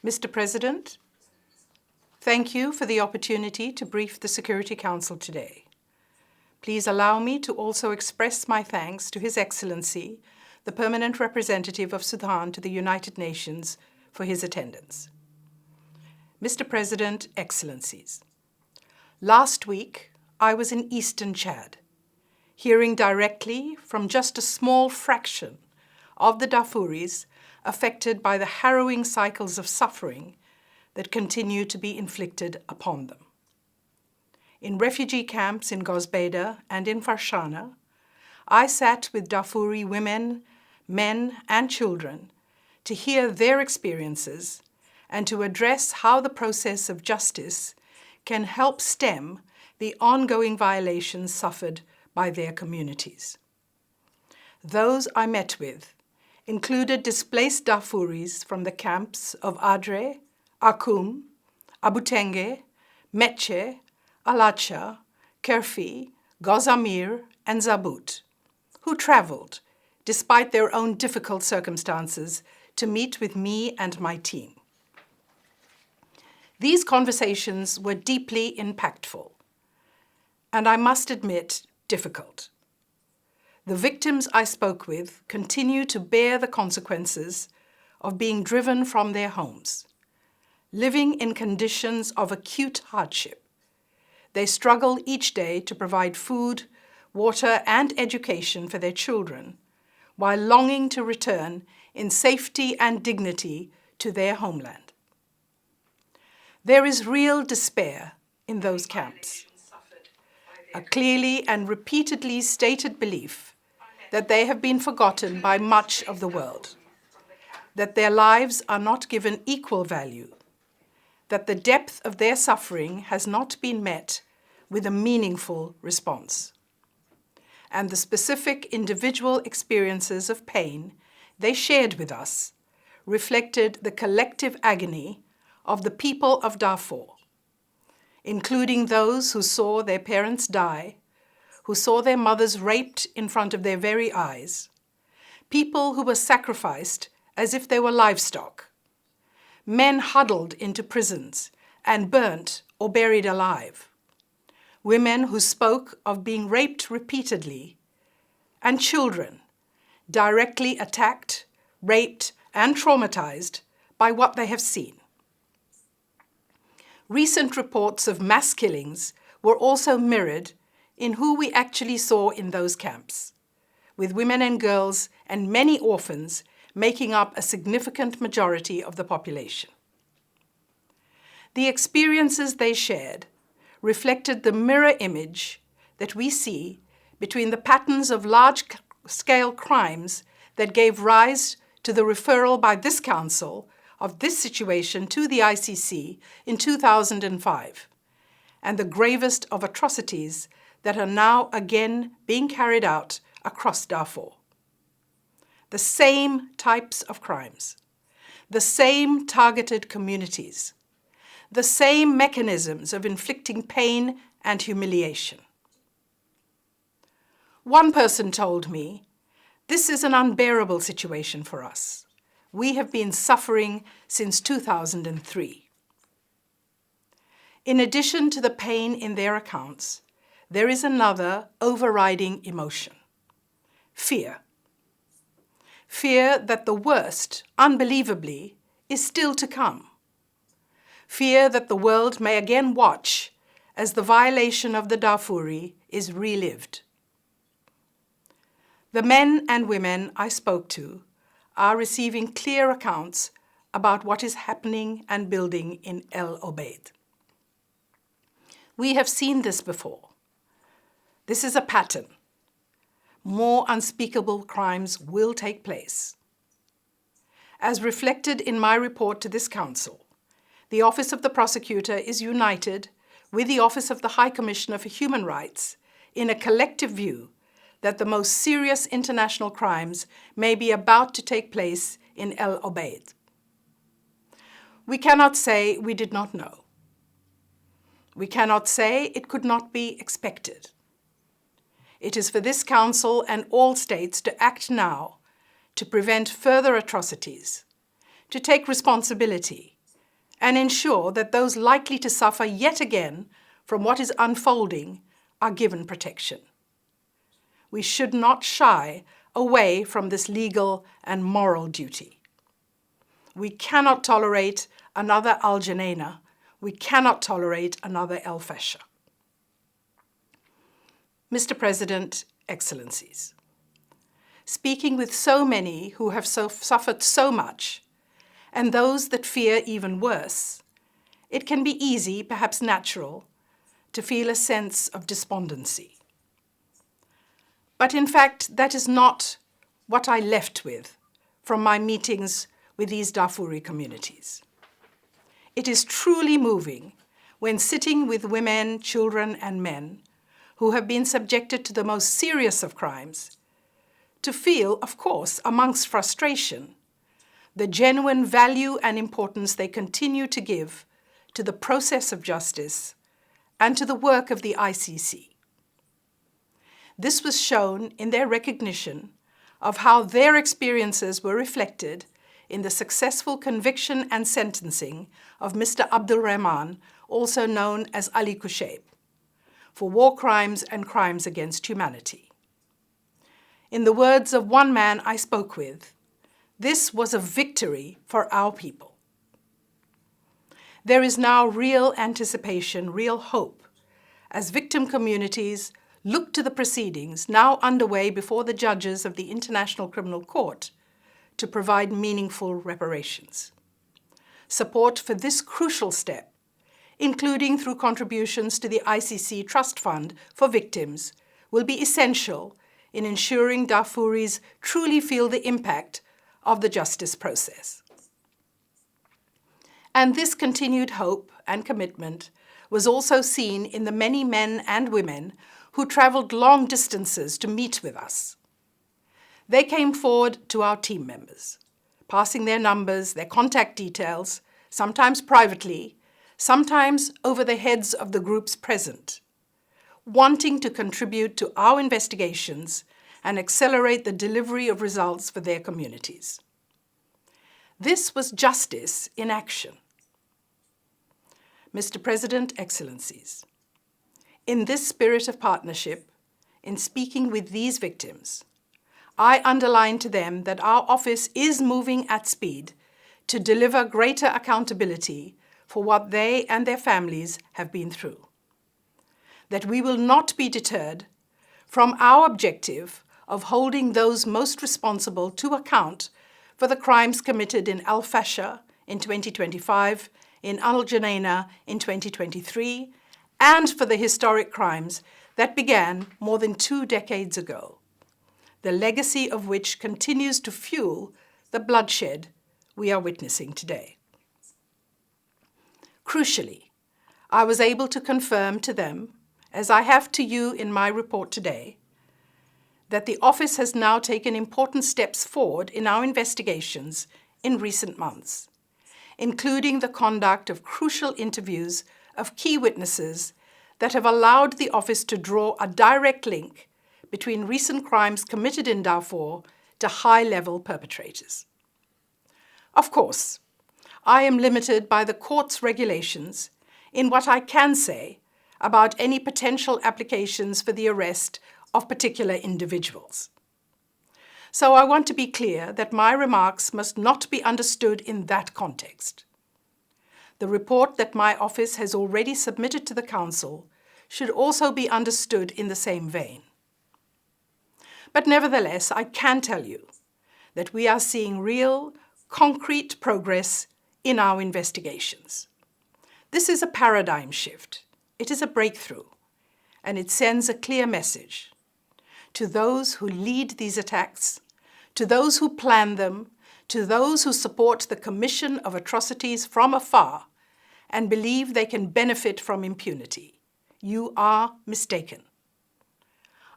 Mr. President, thank you for the opportunity to brief the Security Council today. Please allow me to also express my thanks to His Excellency, the Permanent Representative of Sudan to the United Nations, for his attendance. Mr. President, Excellencies, last week I was in Eastern Chad, hearing directly from just a small fraction of the Darfuris affected by the harrowing cycles of suffering that continue to be inflicted upon them. In refugee camps in Gozbeda and in Farshana, I sat with Darfuri women, men, and children to hear their experiences and to address how the process of justice can help stem the ongoing violations suffered by their communities. Those I met with included displaced Darfuris from the camps of Adre, Akoum, Abutenge, Metche, Alacha, Kerfi, Gozamir, and Zabut, who traveled, despite their own difficult circumstances, to meet with me and my team. These conversations were deeply impactful, and I must admit, difficult. The victims I spoke with continue to bear the consequences of being driven from their homes, living in conditions of acute hardship. They struggle each day to provide food, water, and education for their children, while longing to return in safety and dignity to their homeland. There is real despair in those camps, a clearly and repeatedly stated belief that they have been forgotten by much of the world, that their lives are not given equal value, that the depth of their suffering has not been met with a meaningful response, and the specific individual experiences of pain they shared with us reflected the collective agony of the people of Darfur, including those who saw their parents die, who saw their mothers raped in front of their very eyes, people who were sacrificed as if they were livestock, men huddled into prisons and burnt or buried alive, women who spoke of being raped repeatedly, and children directly attacked, raped, and traumatized by what they have seen. Recent reports of mass killings were also mirrored in who we actually saw in those camps, with women and girls and many orphans making up a significant majority of the population. The experiences they shared reflected the mirror image that we see between the patterns of large-scale crimes that gave rise to the referral by this Council of this situation to the ICC in 2005, and the gravest of atrocities that are now again being carried out across Darfur. The same types of crimes, the same targeted communities, the same mechanisms of inflicting pain and humiliation. One person told me, "This is an unbearable situation for us. We have been suffering since 2003. In addition to the pain in their accounts, there is another overriding emotion: fear. Fear that the worst, unbelievably, is still to come. Fear that the world may again watch as the violation of the Darfuri is relived. The men and women I spoke to are receiving clear accounts about what is happening and building in El Obeid. We have seen this before. This is a pattern. More unspeakable crimes will take place. As reflected in my report to this Council, the Office of the Prosecutor is united with the Office of the High Commissioner for Human Rights in a collective view that the most serious international crimes may be about to take place in El Obeid. We cannot say we did not know. We cannot say it could not be expected. It is for this Council and all states to act now to prevent further atrocities, to take responsibility, and ensure that those likely to suffer yet again from what is unfolding are given protection. We should not shy away from this legal and moral duty. We cannot tolerate another Al Junaina. We cannot tolerate another El Fasher. Mr. President, Excellencies, speaking with so many who have suffered so much, and those that fear even worse, it can be easy, perhaps natural, to feel a sense of despondency. But in fact, that is not what I left with from my meetings with these Darfuri communities. It is truly moving when sitting with women, children, and men who have been subjected to the most serious of crimes, to feel, of course, amongst frustration, the genuine value and importance they continue to give to the process of justice and to the work of the ICC. This was shown in their recognition of how their experiences were reflected in the successful conviction and sentencing of Mr. Abdul Rahman, also known as Ali Kushayb, for war crimes and crimes against humanity. In the words of one man I spoke with, this was a victory for our people. There is now real anticipation, real hope, as victim communities look to the proceedings now underway before the judges of the International Criminal Court to provide meaningful reparations. Support for this crucial step, including through contributions to the ICC Trust Fund for Victims, will be essential in ensuring Darfuris truly feel the impact of the justice process. And this continued hope and commitment was also seen in the many men and women who traveled long distances to meet with us. They came forward to our team members, passing their numbers, their contact details, sometimes privately, sometimes over the heads of the groups present, wanting to contribute to our investigations and accelerate the delivery of results for their communities. This was justice in action. Mr. President, Excellencies, in this spirit of partnership, in speaking with these victims, I underline to them that our office is moving at speed to deliver greater accountability for what they and their families have been through. That we will not be deterred from our objective of holding those most responsible to account for the crimes committed in Al Fasher in 2025, in Al Junaina in 2023, and for the historic crimes that began more than 2 decades ago, the legacy of which continues to fuel the bloodshed we are witnessing today. Crucially, I was able to confirm to them, as I have to you in my report today, that the office has now taken important steps forward in our investigations in recent months, including the conduct of crucial interviews of key witnesses that have allowed the office to draw a direct link between recent crimes committed in Darfur to high-level perpetrators. Of course, I am limited by the court's regulations in what I can say about any potential applications for the arrest of particular individuals. So I want to be clear that my remarks must not be understood in that context. The report that my office has already submitted to the Council should also be understood in the same vein. But nevertheless, I can tell you that we are seeing real, concrete progress in our investigations. This is a paradigm shift. It is a breakthrough, and it sends a clear message to those who lead these attacks, to those who plan them, to those who support the commission of atrocities from afar and believe they can benefit from impunity. You are mistaken.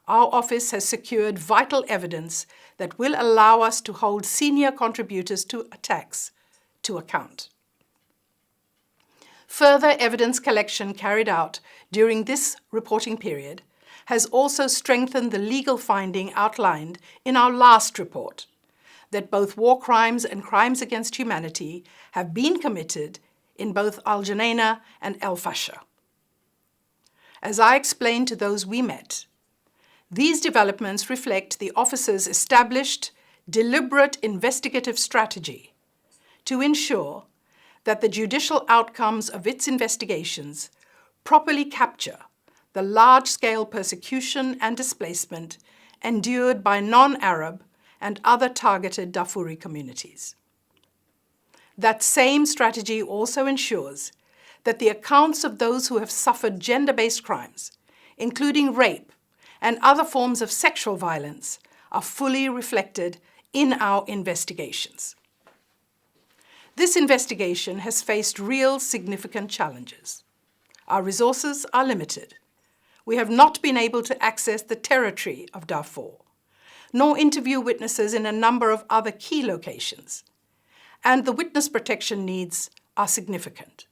Our office has secured vital evidence that will allow us to hold senior contributors to attacks to account. Further evidence collection carried out during this reporting period has also strengthened the legal finding outlined in our last report, that both war crimes and crimes against humanity have been committed in both Al Junaina and El Fasher. As I explained to those we met, these developments reflect the office's established, deliberate investigative strategy to ensure that the judicial outcomes of its investigations properly capture the large-scale persecution and displacement endured by non-Arab and other targeted Darfuri communities. That same strategy also ensures that the accounts of those who have suffered gender-based crimes, including rape and other forms of sexual violence, are fully reflected in our investigations. This investigation has faced real significant challenges. Our resources are limited. We have not been able to access the territory of Darfur, nor interview witnesses in a number of other key locations, and the witness protection needs are significant.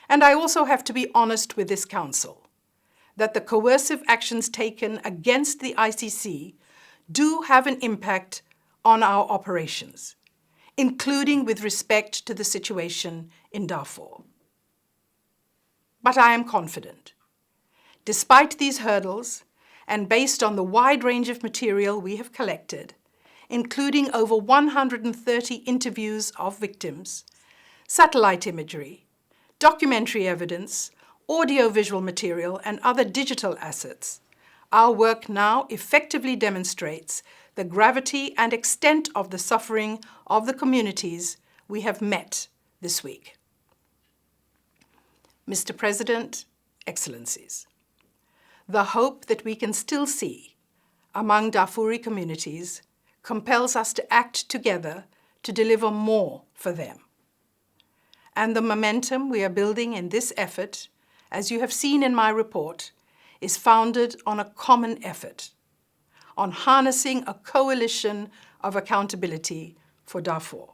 And I also have to be honest with this Council that the coercive actions taken against the ICC do have an impact on our operations, including with respect to the situation in Darfur. But I am confident. Despite these hurdles, and based on the wide range of material we have collected, including over 130 interviews of victims, satellite imagery, documentary evidence, audio-visual material, and other digital assets, our work now effectively demonstrates the gravity and extent of the suffering of the communities we have met this week. Mr. President, Excellencies, the hope that we can still see among Darfuri communities compels us to act together to deliver more for them. And the momentum we are building in this effort, as you have seen in my report, is founded on a common effort, on harnessing a coalition of accountability for Darfur.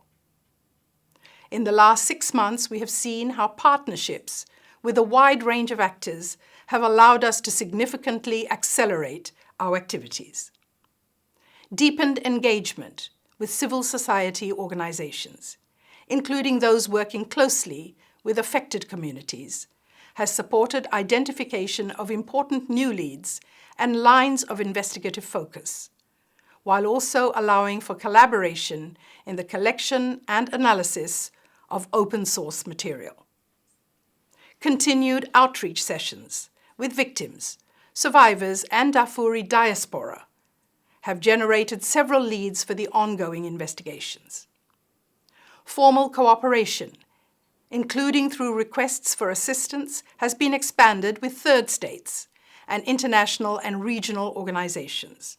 In the last 6 months, we have seen how partnerships with a wide range of actors have allowed us to significantly accelerate our activities. Deepened engagement with civil society organizations, including those working closely with affected communities, has supported identification of important new leads and lines of investigative focus, while also allowing for collaboration in the collection and analysis of open source material. Continued outreach sessions with victims, survivors, and Darfuri diaspora have generated several leads for the ongoing investigations. Formal cooperation, including through requests for assistance, has been expanded with third states and international and regional organizations.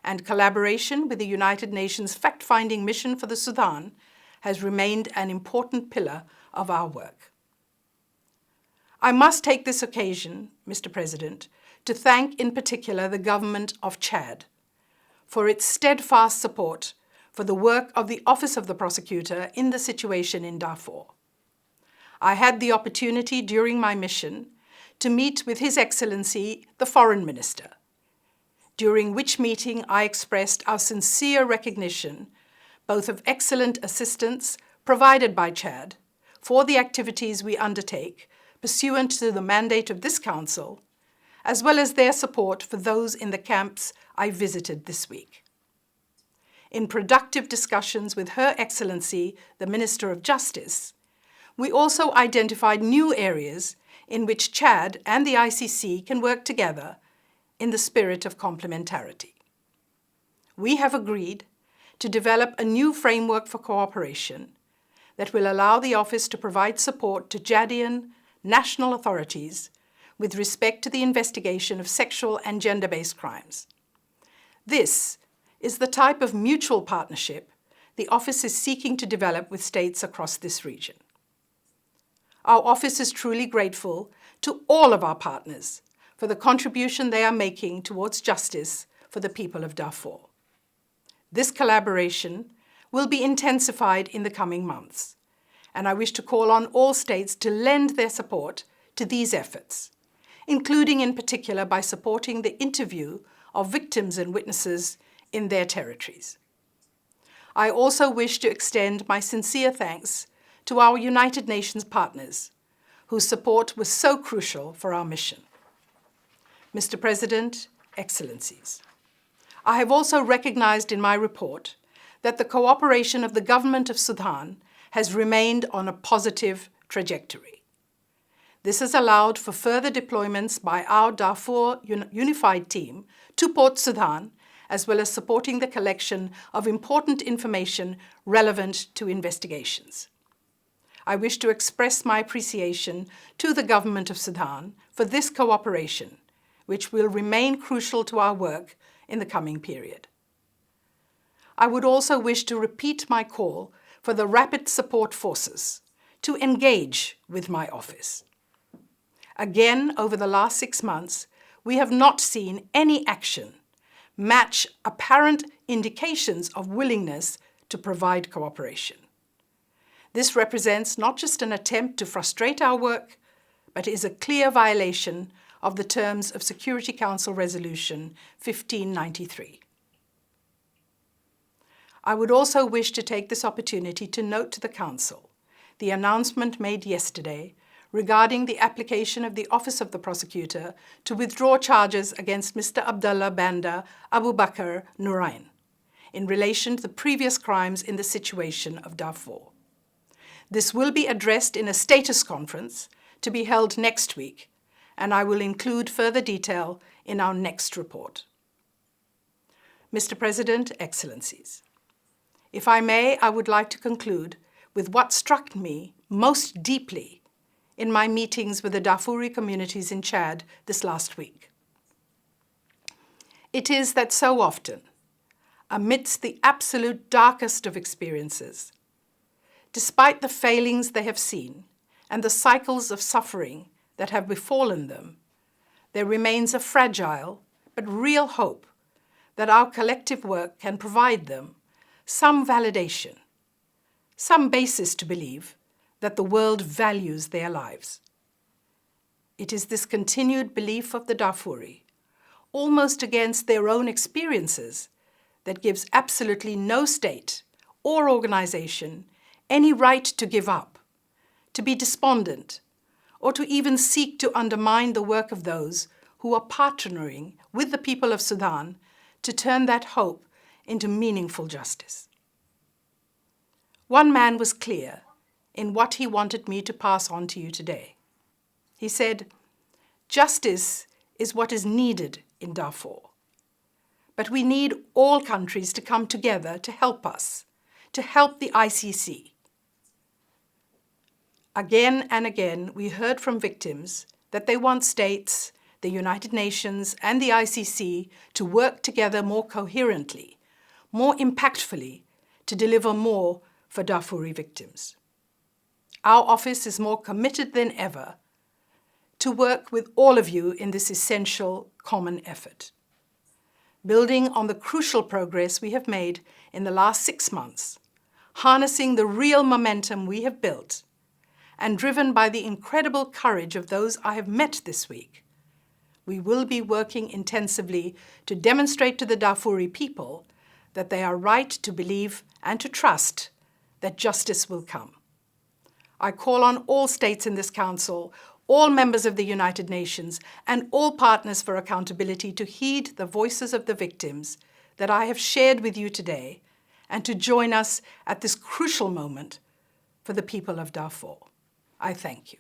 And collaboration with the United Nations fact-finding mission for the Sudan has remained an important pillar of our work. I must take this occasion, Mr. President, to thank in particular the government of Chad for its steadfast support for the work of the Office of the Prosecutor in the situation in Darfur. I had the opportunity during my mission to meet with His Excellency, the Foreign Minister, during which meeting I expressed our sincere recognition both of excellent assistance provided by Chad for the activities we undertake pursuant to the mandate of this Council, as well as their support for those in the camps I visited this week. In productive discussions with Her Excellency, the Minister of Justice, we also identified new areas in which Chad and the ICC can work together in the spirit of complementarity. We have agreed to develop a new framework for cooperation that will allow the Office to provide support to Chadian national authorities with respect to the investigation of sexual and gender-based crimes. This is the type of mutual partnership the Office is seeking to develop with states across this region. Our Office is truly grateful to all of our partners for the contribution they are making towards justice for the people of Darfur. This collaboration will be intensified in the coming months, and I wish to call on all states to lend their support to these efforts, including in particular by supporting the interview of victims and witnesses in their territories. I also wish to extend my sincere thanks to our United Nations partners, whose support was so crucial for our mission. Mr. President, Excellencies, I have also recognized in my report that the cooperation of the government of Sudan has remained on a positive trajectory. This has allowed for further deployments by our Darfur Unified Team to Port Sudan, as well as supporting the collection of important information relevant to investigations. I wish to express my appreciation to the government of Sudan for this cooperation, which will remain crucial to our work in the coming period. I would also wish to repeat my call for the Rapid Support Forces to engage with my office. Again, over the last 6 months, we have not seen any action match apparent indications of willingness to provide cooperation. This represents not just an attempt to frustrate our work, but is a clear violation of the terms of Security Council Resolution 1593. I would also wish to take this opportunity to note to the Council the announcement made yesterday regarding the application of the Office of the Prosecutor to withdraw charges against Mr. Abdullah Banda Abu Bakr Nurain in relation to the previous crimes in the situation of Darfur. This will be addressed in a status conference to be held next week, and I will include further detail in our next report. Mr. President, Excellencies, if I may, I would like to conclude with what struck me most deeply in my meetings with the Darfuri communities in Chad this last week. It is that so often, amidst the absolute darkest of experiences, despite the failings they have seen and the cycles of suffering that have befallen them, there remains a fragile but real hope that our collective work can provide them some validation, some basis to believe that the world values their lives. It is this continued belief of the Darfuri, almost against their own experiences, that gives absolutely no state or organization any right to give up, to be despondent, or to even seek to undermine the work of those who are partnering with the people of Sudan to turn that hope into meaningful justice. One man was clear in what he wanted me to pass on to you today. He said, "Justice is what is needed in Darfur, but we need all countries to come together to help us, to help the ICC." Again and again, we heard from victims that they want states, the United Nations, and the ICC to work together more coherently, more impactfully, to deliver more for Darfuri victims. Our office is more committed than ever to work with all of you in this essential common effort. Building on the crucial progress we have made in the last 6 months, harnessing the real momentum we have built, and driven by the incredible courage of those I have met this week, we will be working intensively to demonstrate to the Darfuri people that they are right to believe and to trust that justice will come. I call on all states in this Council, all members of the United Nations, and all partners for accountability to heed the voices of the victims that I have shared with you today, and to join us at this crucial moment for the people of Darfur. I thank you.